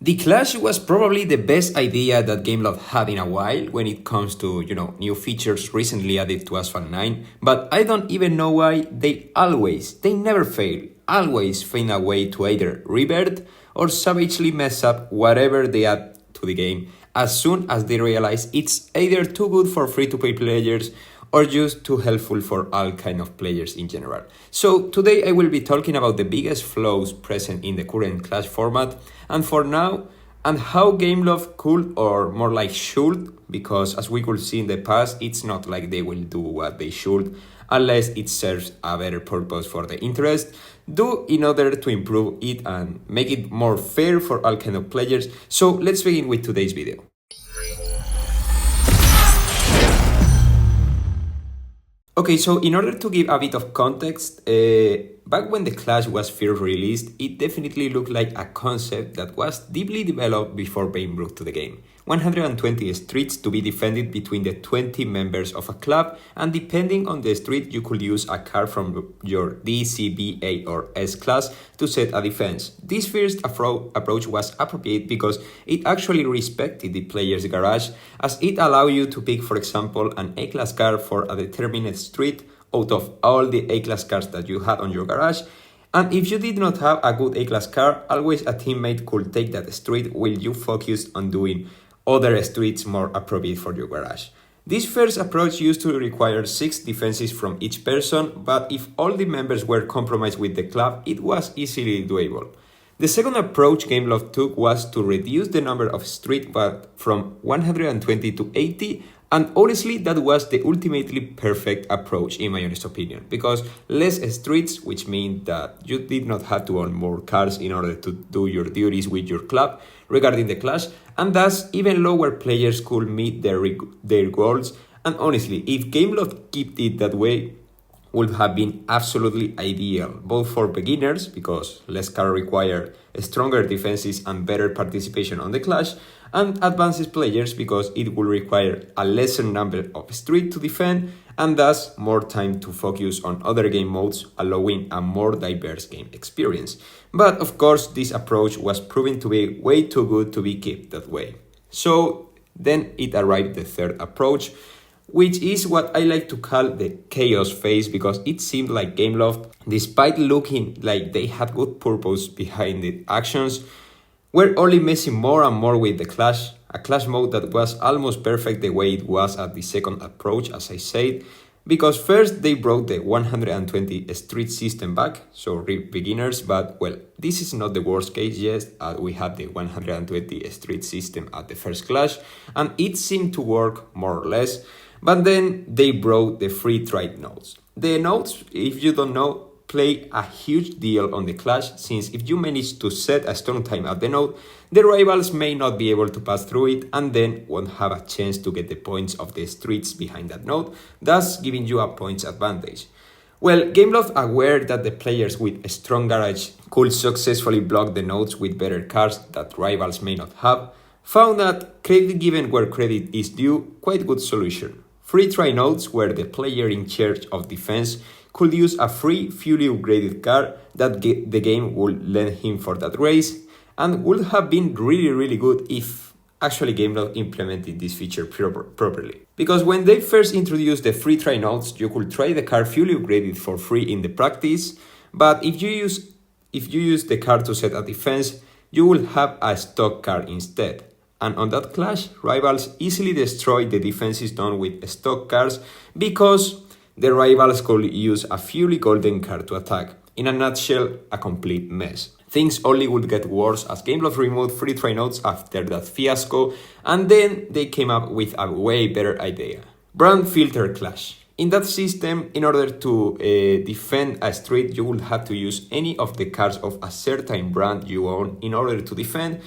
The Clash was probably the best idea that GameLoft had in a while when it comes to, new features recently added to Asphalt 9, but I don't even know why they never fail, always find a way to either revert or savagely mess up whatever they add to the game as soon as they realize it's either too good for free-to-play players or just too helpful for all kind of players in general. So today I will be talking about the biggest flaws present in the current Clash format and for now, and how GameLoft could, or more like should, because as we could see in the past, it's not like they will do what they should unless it serves a better purpose for the interest, do in order to improve it and make it more fair for all kind of players. So let's begin with today's video. Okay, so in order to give a bit of context, back when the Clash was first released, it definitely looked like a concept that was deeply developed before being brought to the game. 120 streets to be defended between the 20 members of a club, and depending on the street you could use a card from your D, C, B, A or S class to set a defense. This first approach was appropriate because it actually respected the player's garage, as it allowed you to pick, for example, an A-class card for a determined street out of all the A-class cards that you had on your garage. And if you did not have a good A-class card, always a teammate could take that street while you focused on doing other streets more appropriate for your garage. This first approach used to require 6 defenses from each person, but if all the members were compromised with the club, it was easily doable. The second approach GameLoft took was to reduce the number of streets from 120 to 80, and honestly that was the ultimately perfect approach in my honest opinion, because less streets, which means that you did not have to own more cards in order to do your duties with your club regarding the Clash, and thus even lower players could meet their goals. And honestly, if GameLoft kept it that way, would have been absolutely ideal, both for beginners, because less cards require stronger defenses and better participation on the Clash, and advanced players because it will require a lesser number of streets to defend and thus more time to focus on other game modes, allowing a more diverse game experience. But of course, this approach was proven to be way too good to be kept that way. So then it arrived the third approach, which is what I like to call the chaos phase, because it seemed like GameLoft, despite looking like they had good purpose behind the actions, were only messing more and more with the Clash, a Clash mode that was almost perfect the way it was at the second approach, as I said, because first they brought the 120 street system back, so beginners, but well, this is not the worst case yet, we had the 120 street system at the first Clash, and it seemed to work more or less. But then they brought the free trade nodes. The nodes, if you don't know, play a huge deal on the Clash, since if you manage to set a strong time at the node, the rivals may not be able to pass through it and then won't have a chance to get the points of the streets behind that node, thus giving you a points advantage. Well, GameLoft, aware that the players with a strong garage could successfully block the nodes with better cards that rivals may not have, found that credit given where credit is due, quite good solution. Free try nodes where the player in charge of defense could use a free fully upgraded card that the game would lend him for that race, and would have been really good if actually GameLoft implemented this feature properly. Because when they first introduced the free try nodes, you could try the card fully upgraded for free in the practice, but if you use the card to set a defense, you will have a stock card instead. And on that Clash, rivals easily destroy the defenses done with stock cards because the rivals could use a fully golden card to attack. In a nutshell, a complete mess. Things only would get worse as GameLoft removed free try nodes after that fiasco, and then they came up with a way better idea. Brand filter Clash. In that system, in order to defend a street, you will have to use any of the cards of a certain brand you own in order to defend.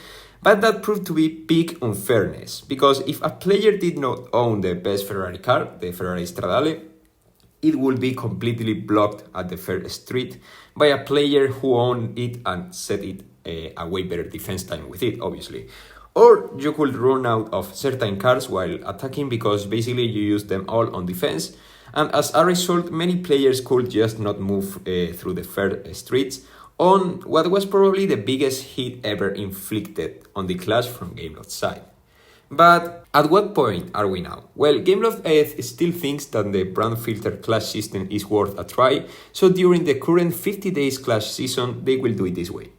But that proved to be big unfairness, because if a player did not own the best Ferrari car, the Ferrari Stradale, it would be completely blocked at the first street by a player who owned it and set it a way better defense time with it, obviously. Or you could run out of certain cars while attacking because basically you use them all on defense, and as a result, many players could just not move through the fair streets, on what was probably the biggest hit ever inflicted on the Clash from GameLoft's side. But at what point are we now? Well, GameLoft still thinks that the brand filter Clash system is worth a try, so during the current 50 days Clash season, they will do it this way.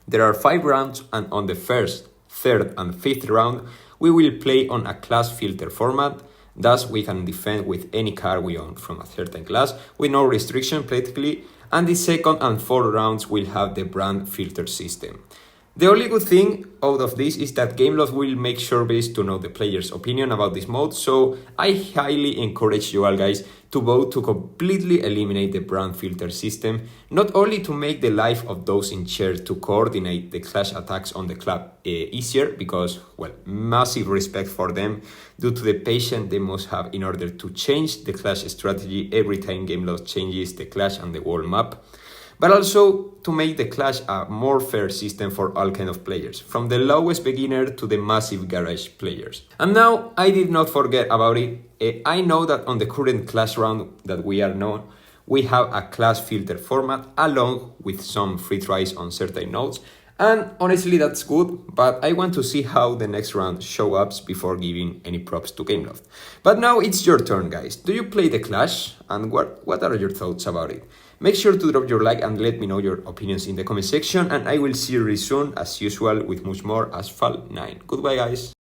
There are 5 rounds, and on the first, third, and fifth round, we will play on a class filter format. Thus, we can defend with any card we own from a certain class, with no restriction practically, and the second and fourth rounds will have the brand filter system. The only good thing out of this is that GameLoft will make surveys to know the players' opinion about this mode, so I highly encourage you all guys to vote to completely eliminate the brand filter system, not only to make the life of those in charge to coordinate the Clash attacks on the club easier, because, well, massive respect for them due to the patience they must have in order to change the Clash strategy every time GameLoft changes the Clash and the world map, but also to make the Clash a more fair system for all kind of players, from the lowest beginner to the massive garage players. And now, I did not forget about it. I know that on the current Clash round that we are known, we have a Clash filter format along with some free tries on certain nodes, and honestly that's good, but I want to see how the next round show up before giving any props to GameLoft. But now it's your turn, guys. Do you play the Clash, and what are your thoughts about it? Make sure to drop your like and let me know your opinions in the comment section, and I will see you really soon as usual with much more Asphalt 9. Goodbye guys!